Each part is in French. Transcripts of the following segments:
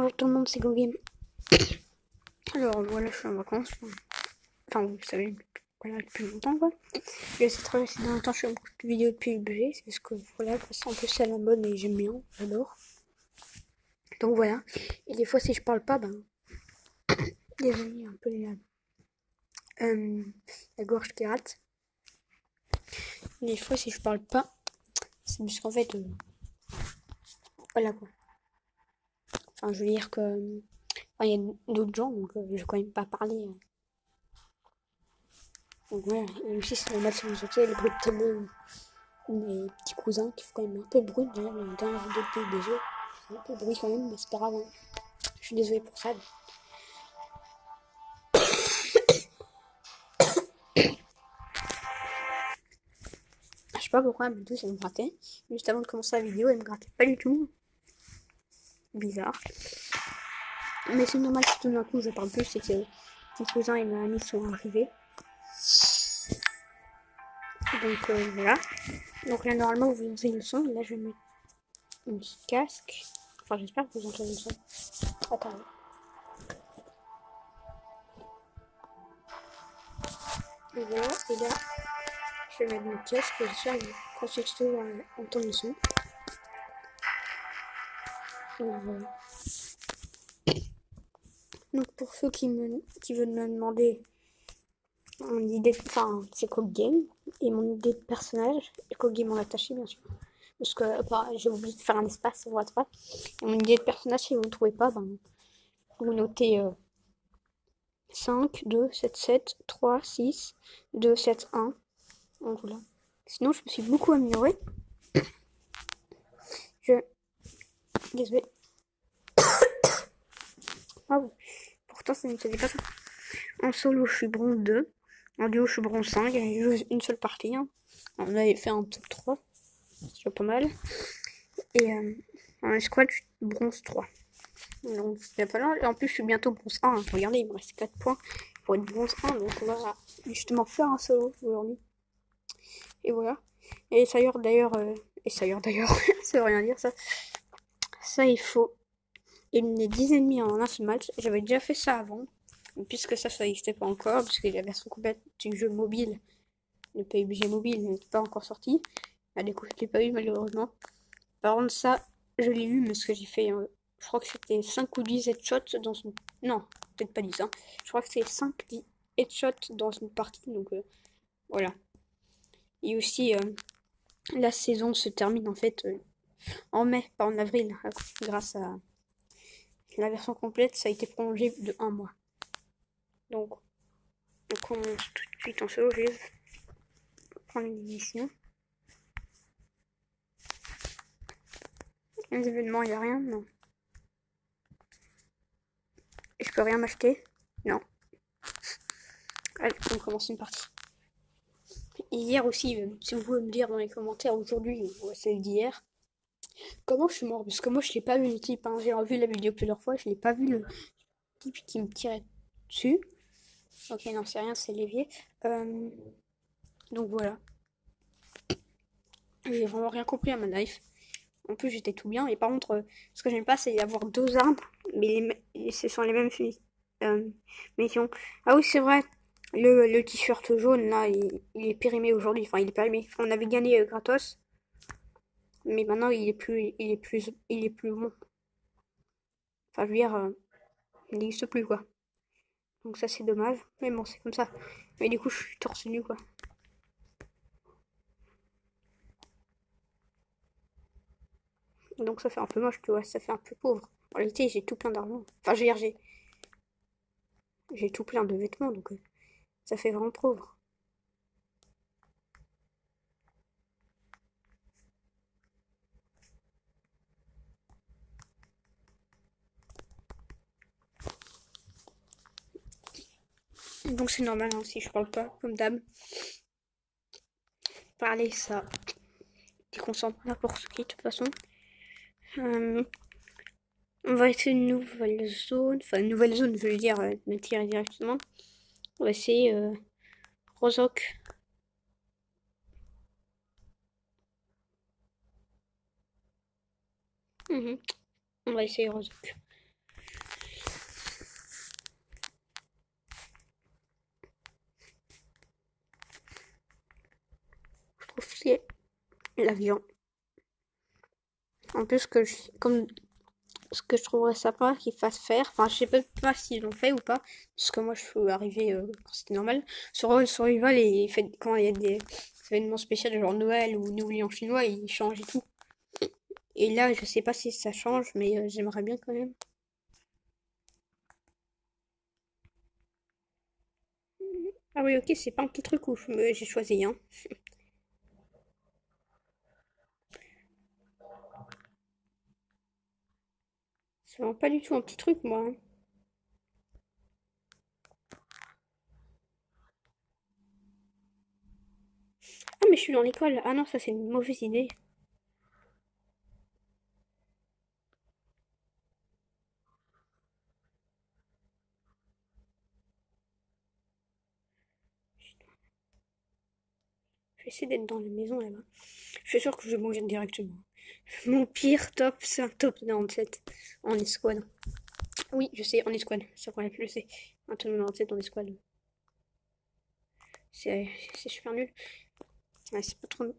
Bonjour tout le monde, c'est GoGame. Alors voilà, je suis en vacances. Enfin, vous savez, voilà, depuis longtemps quoi. J'ai essayé de travailler ces derniers temps, je fais beaucoup de vidéos depuis le BG. C'est parce que voilà, c'est un peu ça la mode et j'aime bien, j'adore. Donc voilà. Et des fois, si je parle pas, désolé, un peu la gorge qui rate. Et des fois, si je parle pas, c'est parce qu'en fait, voilà quoi. Enfin, je veux dire que. Il y a d'autres gens, donc je vais quand même pas parler. Donc voilà, et aussi c'est normal si vous entendez les bruits de télé ou mes petits cousins qui font quand même un peu de bruit. Déjà, dans la dernière vidéo de PUBG, un peu de bruit quand même, mais c'est pas grave. Hein. Je suis désolée pour ça. Je sais pas pourquoi, mais tout ça me grattait. Juste avant de commencer la vidéo, elle me grattait pas du tout. Bizarre. Mais c'est normal si tout d'un coup je parle plus, c'est que mes cousins et ma amie sont arrivés. Donc voilà. Donc là normalement vous entendez le son. Là je vais mettre un petit casque. Enfin j'espère que vous entendez le son. Attendez. Et voilà. Et là je vais mettre mon casque. J'espère que quand c'est tout entendre le son. Donc voilà. Donc pour ceux qui veulent me demander mon idée de... Enfin, c'est GoGame. Et mon idée de personnage. Et GoGame en attaché bien sûr. Parce que j'ai oublié de faire un espace sur WhatsApp. Et mon idée de personnage, si vous ne trouvez pas, vous notez 5, 2, 7, 7, 3, 6, 2, 7, 1. Donc voilà. Sinon, je me suis beaucoup améliorée. Désolé. Ah bon. Pourtant, ça ne faisait pas ça. En solo, je suis bronze 2. En duo, je suis bronze 5. J'ai joué une seule partie. Hein. On avait fait un top 3. C'est pas mal. Et en escouade, je suis bronze 3. Donc c'est pas mal. Et en plus, je suis bientôt bronze 1. Regardez, il me reste 4 points pour être bronze 1. Donc on va justement faire un solo aujourd'hui. Et voilà. Et ça d'ailleurs, ça veut rien dire ça. Ça, il faut éliminer 10 ennemis en un seul match. J'avais déjà fait ça avant. Puisque ça n'existait pas encore. Parce que la version complète du jeu mobile, le PUBG mobile, n'était pas encore sorti. Du coup, je l'ai pas eu malheureusement. Par contre, ça, je l'ai eu, mais ce que j'ai fait, je crois que c'était 5 ou 10 headshots dans une... Non, peut-être pas 10, hein. Je crois que c'est 5-10 headshots dans une partie, donc voilà. Et aussi, la saison se termine en fait en mai, pas en avril, grâce à la version complète, ça a été prolongé de 1 mois. Donc, on commence tout de suite en solo, je vais prendre une édition. Les événements, il n'y a rien, non. Et je peux rien m'acheter, non. Allez, on commence une partie. Et hier aussi, si vous pouvez me dire dans les commentaires aujourd'hui ou celle d'hier, comment je suis mort. Parce que moi je l'ai pas vu le type, hein. J'ai revu la vidéo plusieurs fois, je l'ai pas vu le type qui me tirait dessus. Ok, non, c'est rien, c'est l'évier. Donc voilà. J'ai vraiment rien compris à ma life. En plus, j'étais tout bien. Et par contre, ce que j'aime pas, c'est avoir 2 armes, mais ce sont les mêmes missions. Ah oui, c'est vrai. Le t-shirt jaune, là, il est périmé aujourd'hui. Enfin, il est périmé. On avait gagné gratos. Mais maintenant, il est plus bon. Enfin, je veux dire, il n'existe plus, quoi. Donc ça, c'est dommage. Mais bon, c'est comme ça. Mais du coup, je suis torse nu, quoi. Donc ça fait un peu moche, tu vois. Ça fait un peu pauvre. En réalité, j'ai tout plein d'argent. Enfin, je veux dire, j'ai tout plein de vêtements, donc ça fait vraiment pauvre. Donc c'est normal, hein, si je parle pas, comme d'hab. Parler, ça déconcentre n'importe qui, de toute façon. On va essayer une nouvelle zone. Enfin, une nouvelle zone, je veux dire, me tirer directement. On va essayer Rozok. On va essayer Rozok. l'avion. En plus, comme ce que je trouverais sympa qu'ils fassent faire, enfin, je sais pas s'ils l'ont fait ou pas, parce que moi, je suis arrivée quand c'était normal. Sur Survival, et quand il y a des événements spéciaux, genre Noël ou Nouvel An chinois, ils changent et tout. Et là, je sais pas si ça change, mais j'aimerais bien quand même. Ah oui, ok, c'est pas un petit truc où j'ai choisi, hein. C'est vraiment pas du tout un petit truc, moi, hein. Ah, mais je suis dans l'école. Ah non, ça c'est une mauvaise idée. Je vais essayer d'être dans la maison là-bas. Je suis sûre que je vais mourir directement. Mon pire top, c'est un top 97 en escouade. Oui, je sais, en escouade. C'est vrai, je sais. Un top 97 en escouade. C'est super nul. Ouais, c'est pas trop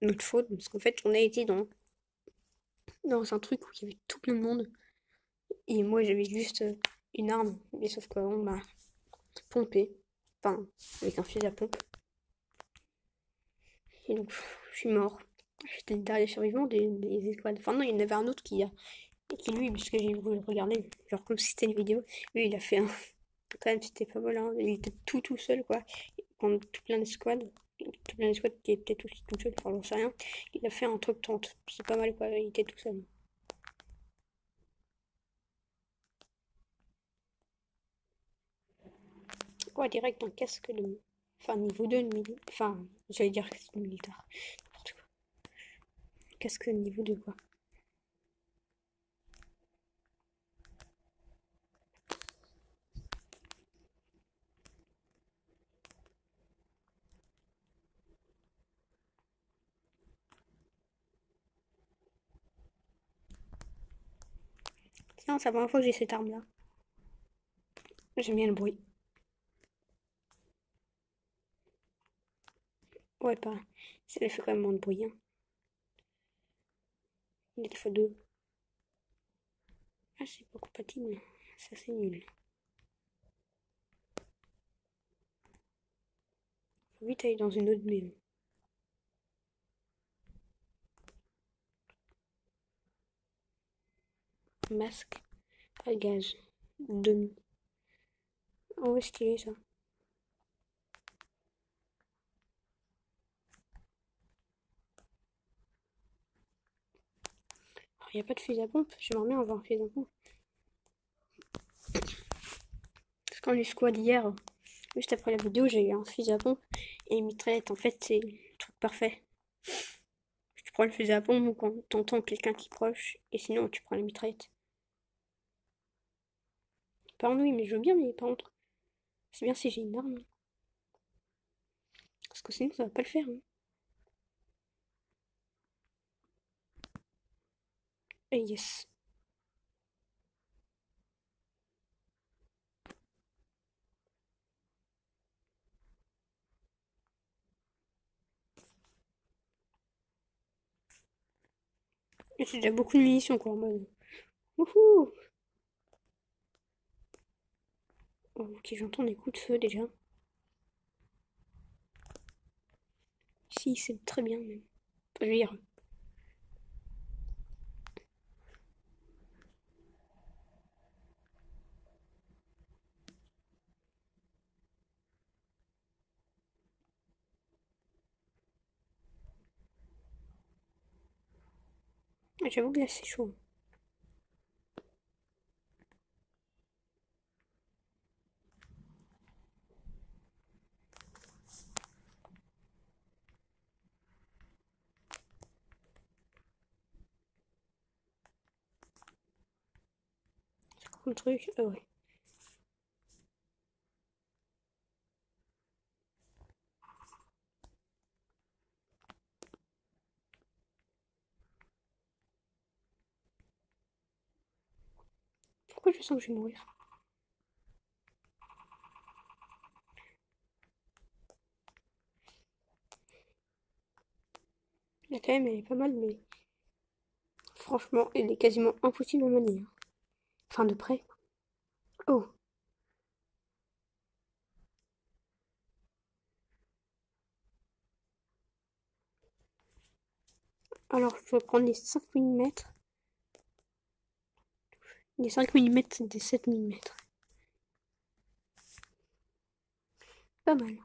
notre faute, parce qu'en fait, on a été dans un truc où il y avait tout plein de monde. Et moi, j'avais juste une arme. Mais sauf qu'on m'a pompé. Enfin, avec un fusil à pompe. Et donc, je suis mort. J'étais le dernier survivant des escouades. Enfin, non, il y en avait un autre qui lui, puisque j'ai voulu le regarder, genre comme si c'était une vidéo, lui, il a fait un. Quand même, c'était pas mal, hein. Il était tout seul, quoi. Pendant tout plein d'escouades qui était peut-être aussi tout seul, enfin, j'en sais rien. Il a fait un truc 30. C'est pas mal, quoi. Il était tout seul. Ouais, direct un casque de. Enfin, niveau 2 de militaire. Enfin, j'allais dire casque de militaire. N'importe quoi. Casque niveau 2, quoi. Tiens, c'est la première fois que j'ai cette arme-là. J'aime bien le bruit. Ouais, pas. Ça fait quand même moins de bruit, hein. Il est fois 2. Ah, c'est pas compatible. Ça, c'est nul. Faut vite aller dans une autre maison. Masque à gaz. Demi. Oh, ouais, stylé ça. Il n'y a pas de fusil à pompe. J'aimerais bien avoir un fusil à pompe. Parce qu'en du squad hier, juste après la vidéo, j'ai eu un fusil à pompe et une mitraillette. En fait, c'est le truc parfait. Tu prends le fusil à pompe quand t'entends quelqu'un qui est proche, et sinon tu prends la mitraillette. Par contre, oui, mais je veux bien, mais par contre, c'est bien si j'ai une arme. Parce que sinon, ça va pas le faire, hein. Et yes. Et j'ai déjà beaucoup de munitions, quoi, en mode. Wouhou! Oh, ok, j'entends des coups de feu déjà. Si, c'est très bien, même. Je veux dire, j'avoue que là, c'est chaud. C'est quoi comme truc? Ah ouais. Pourquoi je sens que je vais mourir? quatrième, elle est pas mal, mais franchement, elle est quasiment impossible à manier. Enfin, de près. Oh, alors je vais prendre les 5 millimètres. Les 5 millimètres, c'est des 7 millimètres. Pas mal.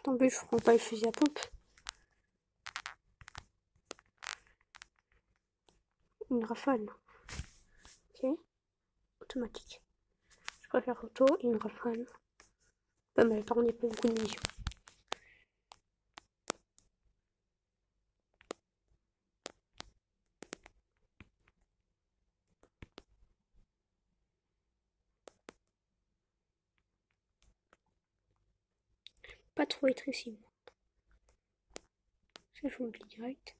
Tant pis, je prends pas le fusil à pompe. Une rafale. Ok. Automatique. Je préfère auto et une rafale. Pas mal, par contre, il n'y a pas beaucoup de munitions. Pas trop être ici. Ça, je vous le dis direct.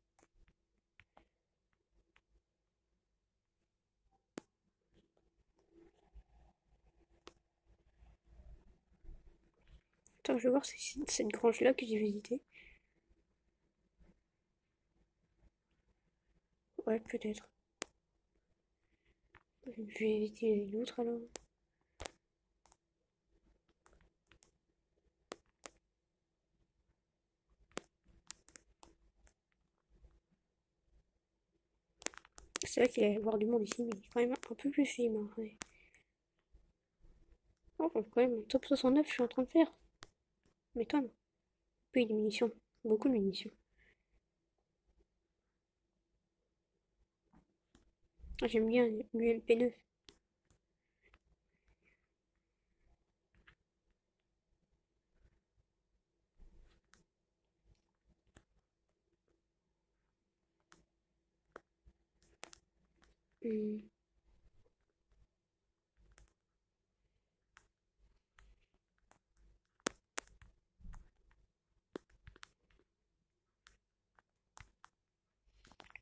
Attends, je vais voir si c'est cette grange-là que j'ai visitée. Ouais, peut-être. Je vais éviter l'autre alors. C'est vrai qu'il allait y avoir du monde ici, mais il est quand même un peu plus film. Hein, ouais. Oh, quand même, top 69, je suis en train de faire. M'étonne. Puis des munitions. Beaucoup de munitions. Ah, j'aime bien l'UMP9. Hmm.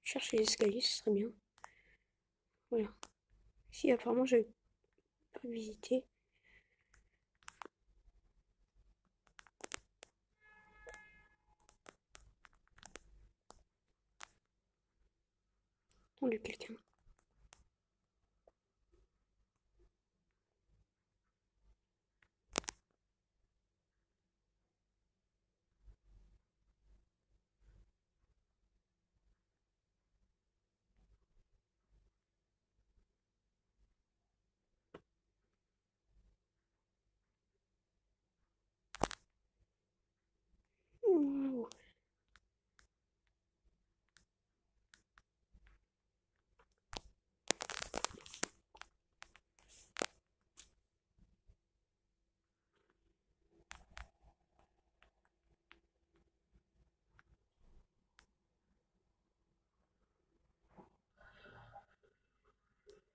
Chercher les escaliers, ce serait bien. Voilà. Si, apparemment, j'avais pas visité. Entendu quelqu'un. Ouh.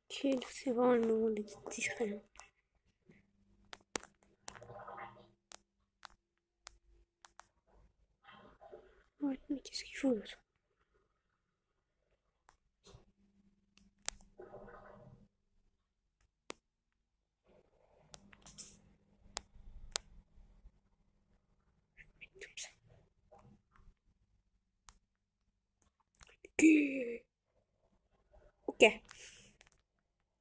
Ok, c'est vraiment le moment d'être discret. Hein. Ouais, mais qu'est-ce qu'il faut là? Comme ça. Ok. Ok.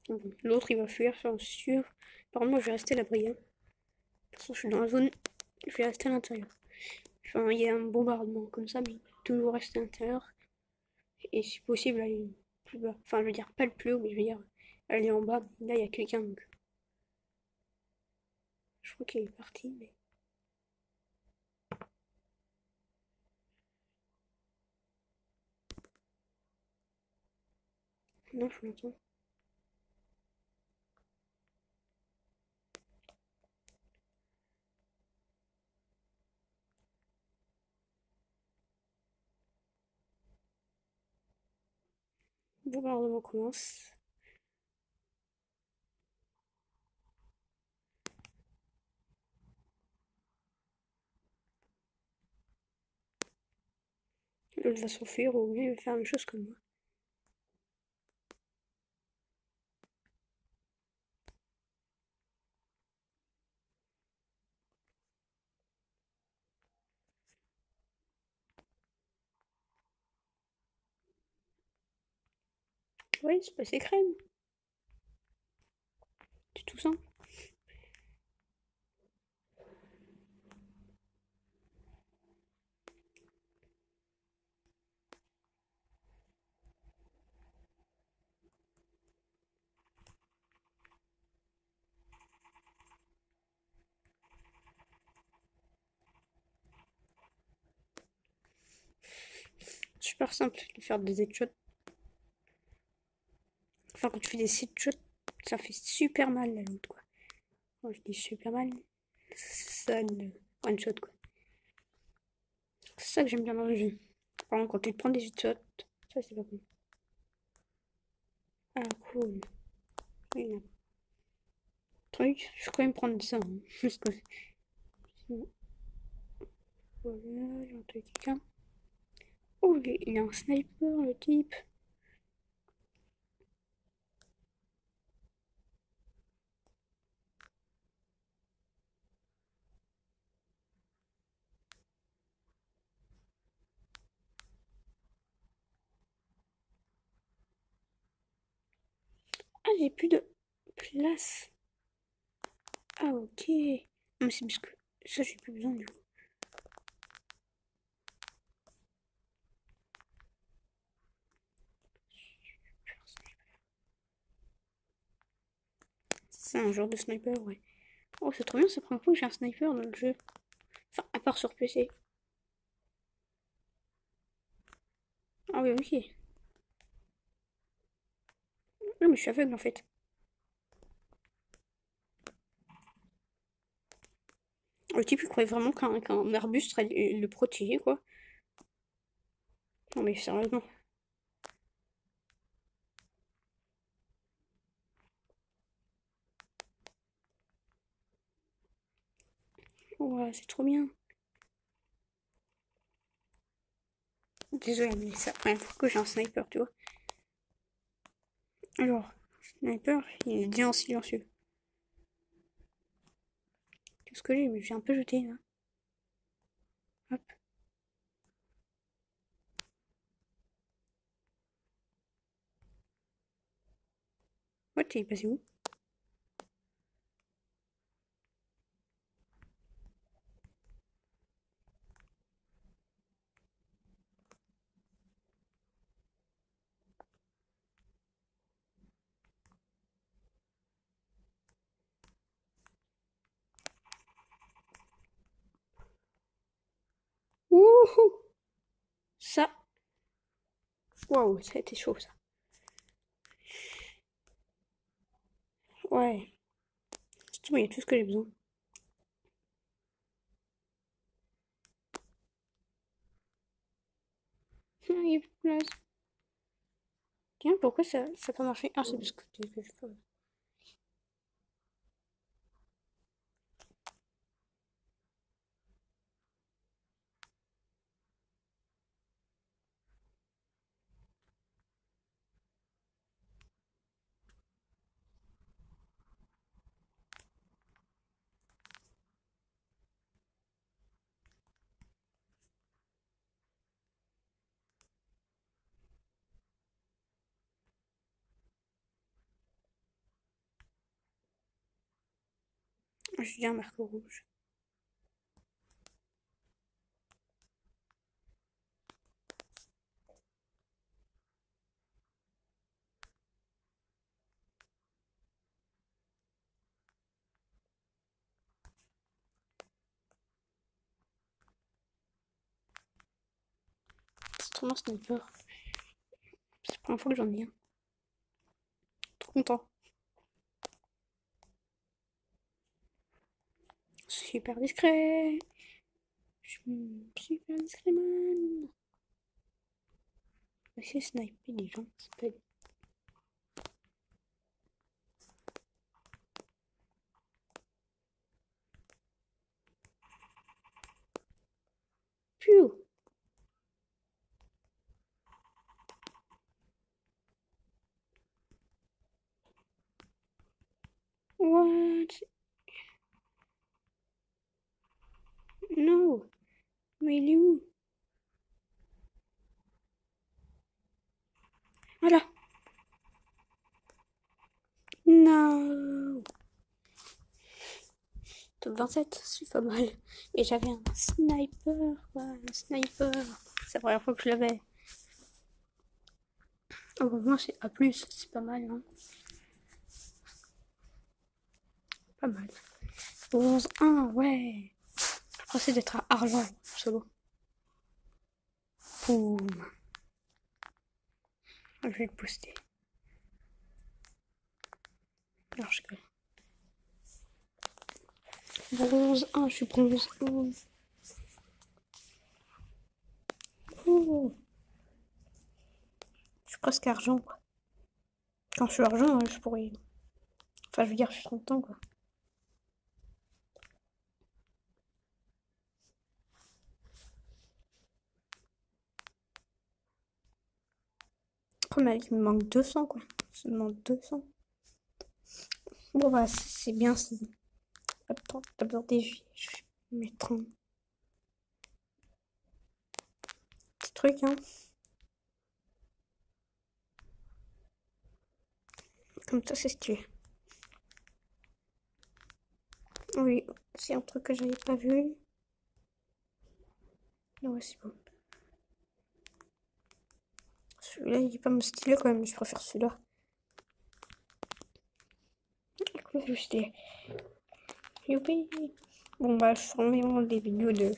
Bon, l'autre il va fuir, j'en suis sûr. Par contre, moi je vais rester à l'abri. Hein. De toute façon, je suis dans la zone, je vais rester à l'intérieur. Enfin, il y a un bombardement comme ça, mais toujours rester à l'intérieur. Et si possible, aller plus bas. Enfin, je veux dire, pas le plus haut, mais je veux dire, aller en bas. Là, il y a quelqu'un, donc je crois qu'il est parti, mais. Non, je l'entends. Bombardement commence. L'autre va s'enfuir ou bien il va faire la même chose que moi. Oui, c'est passé crème. C'est tout simple. Super simple de faire des headshots. Enfin, quand tu fais des headshots, ça fait super mal la l'autre, quoi. Quand je dis super mal, ça le one shot, quoi. C'est ça que j'aime bien dans le jeu. Par exemple, quand tu te prends des headshots, ça c'est pas cool. Ah, cool. Oui, truc, je vais quand même prendre ça. Hein, parce que sinon, voilà, j'ai entendu quelqu'un. Oh, il a un sniper, le type. Ah, j'ai plus de place. Ah, ok. Non, mais c'est parce que ça, j'ai plus besoin du coup. C'est un genre de sniper, ouais. Oh, c'est trop bien, c'est la première fois que j'ai un sniper dans le jeu. Enfin, à part sur PC. Ah oui, ok. Non, mais je suis aveugle en fait. Le type, il croyait vraiment qu'un arbuste allait le protéger, quoi. Non, mais sérieusement. Ouais, c'est trop bien. Désolé, mais c'est la première fois que j'ai un sniper, tu vois. Alors, sniper, il est bien en silencieux. Qu'est-ce que j'ai? Mais j'ai un peu jeté, là. Hop. Ouais, t'es passé où? Wouhou! Ça. Waouh, ça a été chaud, ça. Ouais. C'est bon, il y a tout ce que j'ai besoin. Il y a plus de place. Tiens, pourquoi ça a pas marché? Ah, c'est parce que t'es que je peux. J'ai déjà un marque rouge. C'est trop bien, sniper. C'est la première fois que j'en ai un. Trop content. Super discret. Je suis super discret, man. On va essayer de sniper les gens. C'est pas... Piou. What? No. Mais il est où? Voilà. Waouh! Top 27, c'est pas mal. Et j'avais un sniper, ouais, un sniper. C'est la première fois que je l'avais. Oh, bon, moi c'est A+, c'est pas mal, hein. Pas mal. Bronze 1, ouais. Après c'est d'être à argent, solo. Boum. Je vais le poster. Alors je rigole. Bronze 1, je suis bronze 1. Oh. Je suis presque argent, quoi. Quand je suis argent, je pourrais... Enfin, je veux dire, je suis content, quoi. Oh, mais il me manque 200, quoi. Ça me manque 200. Bon, bah, c'est bien. Attends, d'abord des juillet. Je vais mettre un petit truc, hein. Comme ça, c'est stylé. Oui, c'est un truc que j'avais pas vu. Ouais, c'est bon. Celui-là, il est pas mon stylé quand même. Je préfère celui-là. Écoute, je stylé. Youpi! Bon, bah, je ferai vraiment des vidéos de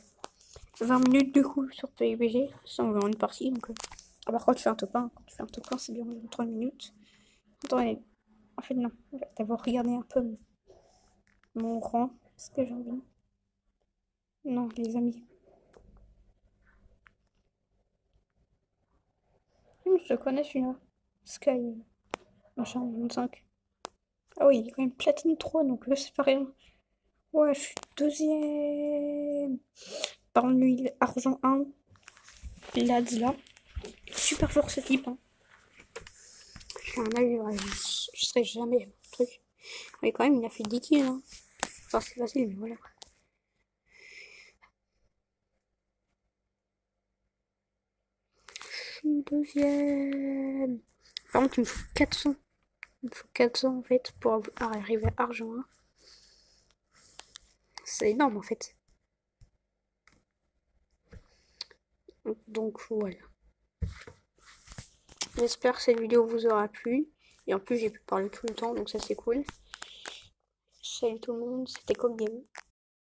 20 minutes de coup sur PUBG. Ça, on va en une partie. Donc, ah, par contre, tu fais un top 1. Quand tu fais un top 1, c'est bien 3 minutes. Attends, en fait, non. Je vais d'abord regarder un peu mon rang. Parce que j'ai envie. Non, les amis. Je connais celui-là. Sky. Machin, 25. Ah oui, il est quand même platine 3, donc c'est pas rien. Ouais, je suis deuxième. Par contre, lui, il est argent 1. Lads là. Super fort ce type. Hein. J'ai un avis, ouais, je serais jamais truc. Mais quand même, il a fait 10 kills. Hein. Enfin, c'est facile, mais voilà. Je suis deuxième. Par contre, il me faut 400. Il me faut 400 en fait pour arriver à argent 1. C'est énorme en fait. Donc voilà. J'espère que cette vidéo vous aura plu. Et en plus, j'ai pu parler tout le temps, donc ça c'est cool. Salut tout le monde, c'était Cop Game.